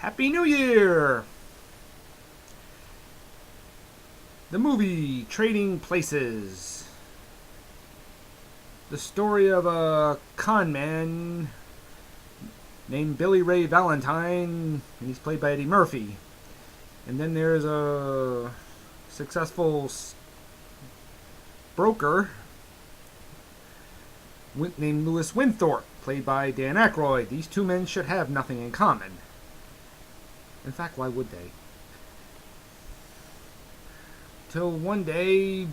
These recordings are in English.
Happy New Year! The movie Trading Places. The story of a con man named Billy Ray Valentine, and he's played by Eddie Murphy. And then there's a successful broker named Louis Winthorpe, played by Dan Aykroyd. These two men should have nothing in common. In fact, why would they? Till one day,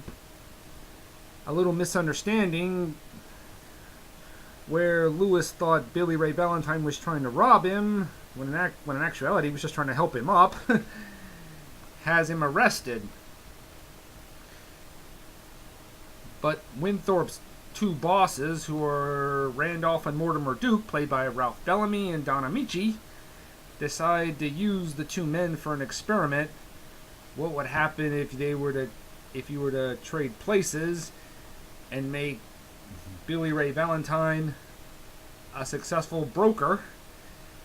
a little misunderstanding where Louis thought Billy Ray Valentine was trying to rob him, when in actuality he was just trying to help him up, has him arrested. But Winthorpe's two bosses, who are Randolph and Mortimer Duke, played by Ralph Bellamy and Don Amici, decide to use the two men for an experiment. What would happen if you were to trade places and make Billy Ray Valentine a successful broker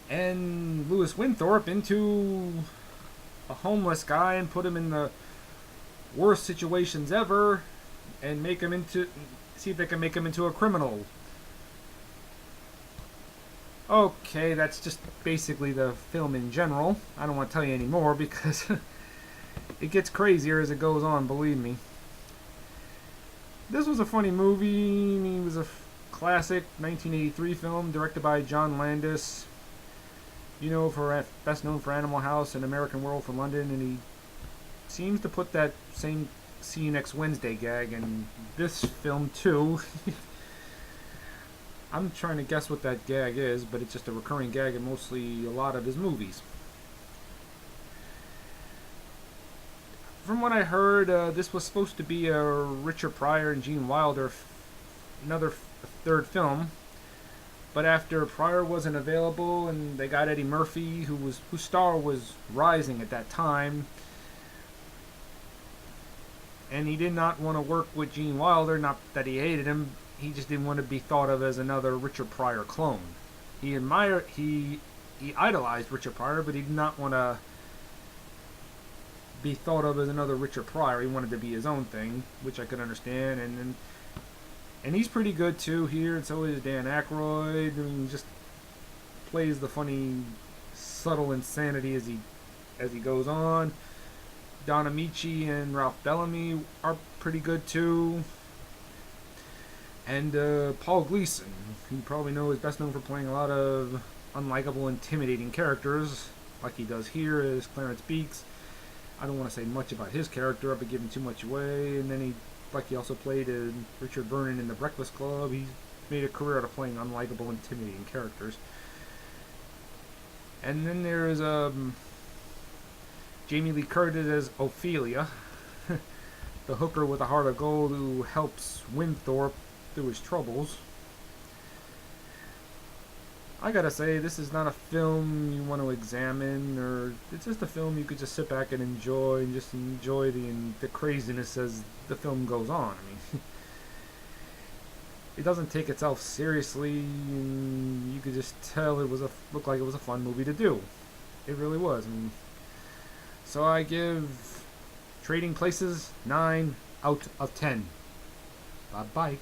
and Louis Winthorpe into a homeless guy and put him in the worst situations ever and see if they can make him into a criminal. Okay, that's just basically the film in general. I don't want to tell you any more because it gets crazier as it goes on, believe me. This was a funny movie. I mean, it was a classic 1983 film directed by John Landis. Best known for Animal House and American Werewolf from London, and he seems to put that same "See you next Wednesday" gag in this film too. I'm trying to guess what that gag is, but it's just a recurring gag in mostly a lot of his movies. From what I heard, this was supposed to be a Richard Pryor and Gene Wilder another third film, but after Pryor wasn't available and they got Eddie Murphy, whose star was rising at that time, and he did not want to work with Gene Wilder. Not that he hated him, he just didn't want to be thought of as another Richard Pryor clone. He idolized Richard Pryor, but he did not want to be thought of as another Richard Pryor. He wanted to be his own thing, which I could understand. And he's pretty good too here, and so is Dan Aykroyd. I mean, he just plays the funny, subtle insanity as he goes on. Don Amici and Ralph Bellamy are pretty good too. And Paul Gleason, who you probably know is best known for playing a lot of unlikable, intimidating characters, like he does here as Clarence Beeks. I don't want to say much about his character, I'll be giving too much away. And then he also played Richard Vernon in The Breakfast Club. He's made a career out of playing unlikable, intimidating characters. And then there's Jamie Lee Curtis as Ophelia, the hooker with a heart of gold who helps Winthorpe through his troubles. I gotta say, this is not a film you want to examine, or it's just a film you could just sit back and enjoy the craziness as the film goes on. I mean, it doesn't take itself seriously, and you could just tell looked like it was a fun movie to do. It really was. I mean, so I give Trading Places 9 out of 10. Bye bye.